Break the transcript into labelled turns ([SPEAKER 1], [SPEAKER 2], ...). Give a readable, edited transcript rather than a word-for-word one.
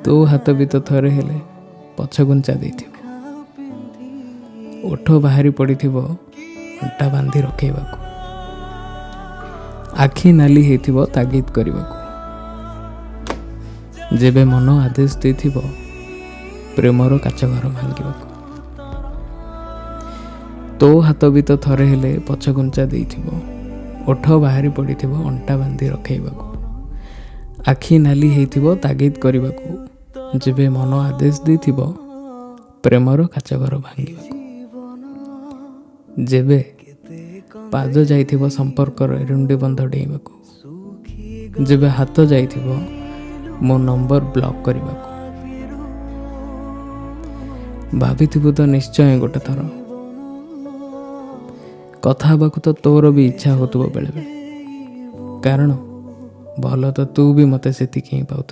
[SPEAKER 1] ତୋ ହାତ ବି ତ ଥରେ ହେଲେ ପଛଘୁଞ୍ଚା ଦେଇଥିବ। ଓଠ ବାହାରି ପଡ଼ିଥିବ ଅଣ୍ଟା ବାନ୍ଧି ରଖେଇବାକୁ। ଆଖି ନାଲି ହେଇଥିବ ତାଗିଦ କରିବାକୁ। ଯେବେ ମନ ଆଦେଶ ଦେଇଥିବ ପ୍ରେମର କାଚ ଘର ଭାଙ୍ଗିବାକୁ। ତୋ ହାତ ବି ତ ଥରେ ହେଲେ ପଛଘୁଞ୍ଚା ଦେଇଥିବ। ଓଠ ବାହାରି ପଡ଼ିଥିବ ଅଣ୍ଟା ବାନ୍ଧି ରଖେଇବାକୁ। ଆଖି ନାଲି ହେଇଥିବ ତାଗିଦ କରିବାକୁ। ଯେବେ ମନ ଆଦେଶ ଦେଇଥିବ ପ୍ରେମର କାଚ ଘର ଭାଙ୍ଗିବାକୁ। ଯେବେ ପାଦ ଯାଇଥିବ ସମ୍ପର୍କର ଏରୁଣ୍ଡି ବନ୍ଧ ଡେଇଁବାକୁ। ଯେବେ ହାତ ଯାଇଥିବ ମୋ ନମ୍ବର ବ୍ଲକ୍ କରିବାକୁ। ଭାବିଥିବୁ ତ ନିଶ୍ଚୟ ଗୋଟେ ଥର, କଥା ହେବାକୁ ତ ତୋର ବି ଇଚ୍ଛା ହେଉଥିବ ବେଳେବେଳେ। କାରଣ ଭଲ ତ ତୁ ବି ମୋତେ ସେତିକି ହିଁ ପାଉଥିବୁ।